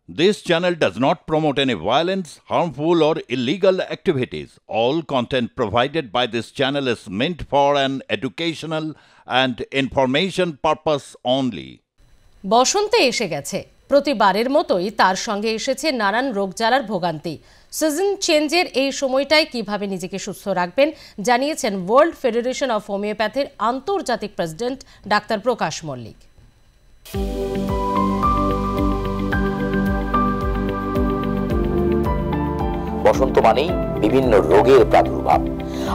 This channel does not promote any violence, harmful, or illegal activities. All content provided by this channel is meant for an educational and information purpose only. বসন্তে এসে গেছে, প্রতিবারের মতোই তার সঙ্গে এসেছে নানান রোগজ্বালার ভোগান্তি। সিজন চেঞ্জের এই সময়টায় কিভাবে নিজেকে সুস্থ রাখবেন জানিয়েছেন ওয়ার্ল্ড ফেডারেশন অফ হোমিওপ্যাথির আন্তর্জাতিক প্রেসিডেন্ট ডাক্তার প্রকাশ মল্লিক। বসন্ত মানেই বিভিন্ন রোগের প্রাদুর্ভাব,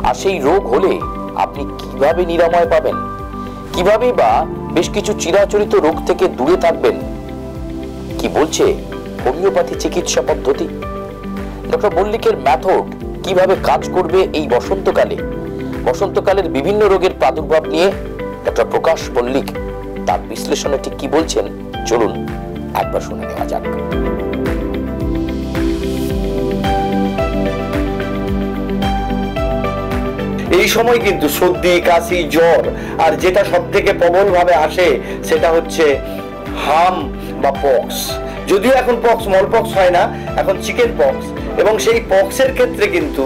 আর সেই রোগ হলে আপনি কিভাবে নিরাময় পাবেন, কিভাবে বা বেশ কিছু চিরাচরিত রোগ থেকে দূরে থাকবেন, কি বলছে হোমিওপ্যাথি চিকিৎসা পদ্ধতি? ডক্টর মল্লিকের মেথড কিভাবে কাজ করবে এই বসন্তকালে? বসন্তকালের বিভিন্ন রোগের প্রাদুর্ভাব নিয়ে ডক্টর প্রকাশ মল্লিক তার বিশ্লেষণে ঠিক কি বলছেন, চলুন একবার শুনে নেওয়া যাক। এই সময় কিন্তু সর্দি, কাশি, জ্বর, আর যেটা সব থেকে প্রবল ভাবে আসে সেটা হচ্ছে হাম বা পক্স। যদিও এখন পক্স, স্মল পক্স হয় না, এখন চিকেন পক্স। এবং সেই পক্সের ক্ষেত্রে কিন্তু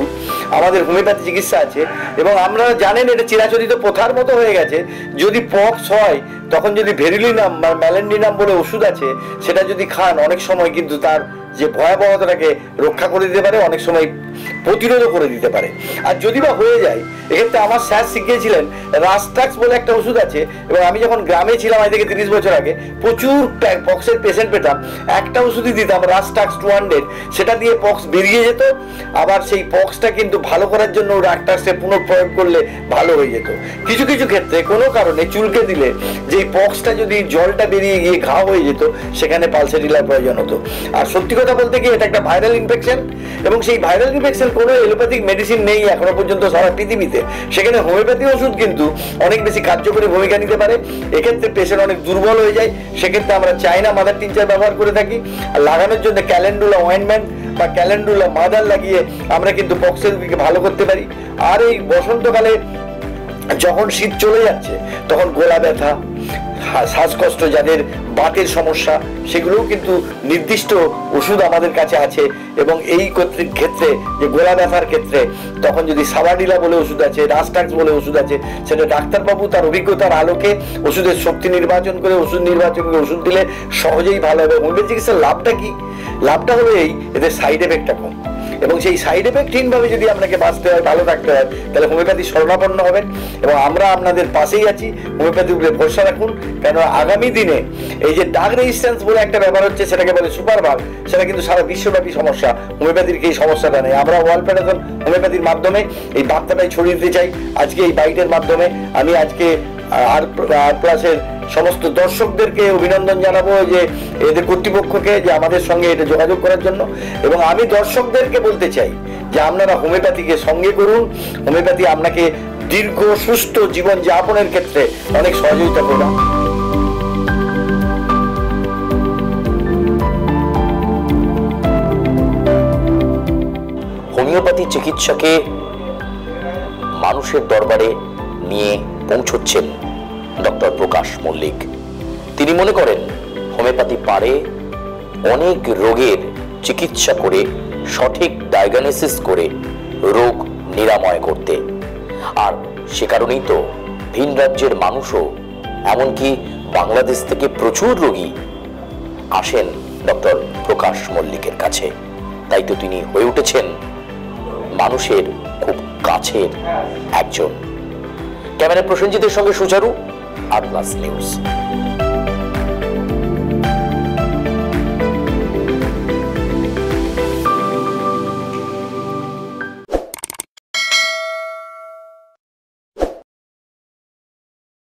আমাদের হোমিওপ্যাথি চিকিৎসা আছে, এবং আমরা জানেন এটা চিরাচরিত প্রথার মতো হয়ে গেছে। যদি পক্স হয় তখন যদি ভেরিলিনাম বা ম্যালেন্ডিনাম বলে ওষুধ আছে, সেটা যদি খান অনেক সময় কিন্তু তার যে ভয়াবহতাটাকে রক্ষা করে দিতে পারে, অনেক সময় প্রতিরোধও করে দিতে পারে। আর যদি বা হয়ে যায়, এক্ষেত্রে আমার স্যার শিখিয়েছিলেন রাস্টাক্স বলে একটা ওষুধ আছে। এবং আমি যখন গ্রামে ছিলাম আজ থেকে 30 বছর আগে, প্রচুর পক্সের পেশেন্ট পেতাম, একটা ওষুধই দিতাম রাস্টাক্স 200, সেটা দিয়ে পক্স বেরিয়ে যেত। আবার সেই পক্সটা কিন্তু ভালো করার জন্য রাস্টাক্সে পুনঃপ্রয়োগ করলে ভালো হয়ে যেত। কিছু কিছু ক্ষেত্রে কোনো কারণে চুলকে দিলে যেই পক্সটা যদি জলটা বেরিয়ে গিয়ে ঘা হয়ে যেত, সেখানে পালসেটিলার প্রয়োজন হতো। আর সত্যি কথা বলতে কি, এটা একটা ভাইরাল ইনফেকশন, এবং সেই ভাইরাল ইনফেকশন কোনো এলোপ্যাথিক মেডিসিন নেই এখনো পর্যন্ত সারা পৃথিবীতে। সেখানে হোমিওপ্যাথি ওষুধ কিন্তু অনেক বেশি কার্যকরী ভূমিকা নিতে পারে। এক্ষেত্রে পেশেন্ট অনেক দুর্বল হয়ে যায়, সেক্ষেত্রে আমরা চাইনা মাদার টিনচার ব্যবহার করে থাকি। আর লাগানোর জন্য ক্যালেন্ডুলা অয়েন্টমেন্ট বা ক্যালেন্ডুলা মাদার লাগিয়ে আমরা কিন্তু পক্সের দিকে ভালো করতে পারি। আর এই বসন্তকালে যখন শীত চলে যাচ্ছে, তখন গলা ব্যথা, শ্বাসকষ্ট, যাদের বাতের সমস্যা, সেগুলোও কিন্তু নির্দিষ্ট ওষুধ আমাদের কাছে আছে। এবং এই ক্ষেত্রে যে গলা ব্যথার ক্ষেত্রে তখন যদি সাবাডিলা বলে ওষুধ আছে, রাস্টাক্স বলে ওষুধ আছে, সেটা ডাক্তারবাবু তার অভিজ্ঞতার আলোকে ওষুধের শক্তি নির্বাচন করে ওষুধ দিলে সহজেই ভালো হবে। হোমিওপ্যাথি চিকিৎসার লাভটা কি? লাভটা হলো এই, এদের সাইড এফেক্টটা কম। এবং সেই সাইড এফেক্টহীনভাবে যদি আপনাকে বাঁচতে হয়, ভালো থাকতে হয়, তাহলে হোমিওপ্যাথি শরণাপন্ন হবেন। এবং আমরা আপনাদের পাশেই আছি, হোমিওপ্যাথির উপরে ভরসা রাখুন। কেন আগামী দিনে এই যে ডাক রেজিস্ট্যান্স বলে একটা ব্যাপার হচ্ছে, সেটাকে বলে সুপারবাগ, সেটা কিন্তু সারা বিশ্বব্যাপী সমস্যা। হোমিওপ্যাথির এই সমস্যাটা নেই। আমরা ওয়ার্ল্ড ফেডারেশন হোমিওপ্যাথির মাধ্যমে এই বার্তাটাই ছড়িয়ে দিতে চাই। আজকে এই বাইটের মাধ্যমে আমি আজকে আর প্লাসের সমস্ত দর্শকদেরকে অভিনন্দন জানাবো, যে এদের কর্তৃপক্ষকে, যে আমাদের সঙ্গে এটা যোগাযোগ করার জন্য। এবং আমি দর্শকদেরকে বলতে চাই যে আপনারা হোমিওপ্যাথিকে সঙ্গে করুন। হোমিওপ্যাথি আপনাকে দীর্ঘ সুস্থ জীবন যাপনের ক্ষেত্রে অনেক সহযোগিতা করবে। হোমিওপ্যাথি চিকিৎসাকে মানুষের দরবারে নিয়ে পৌঁছচ্ছেন ডক্টর প্রকাশ মল্লিক। তিনি মনে করেন হোমিওপ্যাথি পারে অনেক রোগের চিকিৎসা করে, সঠিক ডায়াগনোসিস করে রোগ নিরাময় করতে। আর সে কারণেই তো ভিন রাজ্যের মানুষও, এমনকি বাংলাদেশ থেকে প্রচুর রোগী আসেন ডক্টর প্রকাশ মল্লিকের কাছে। তাই তো তিনি হয়ে উঠেছেন মানুষের খুব কাছের একজন। ক্যামেরা প্রসেনজিতের সঙ্গে সুচারু, আর প্লাস নিউজ।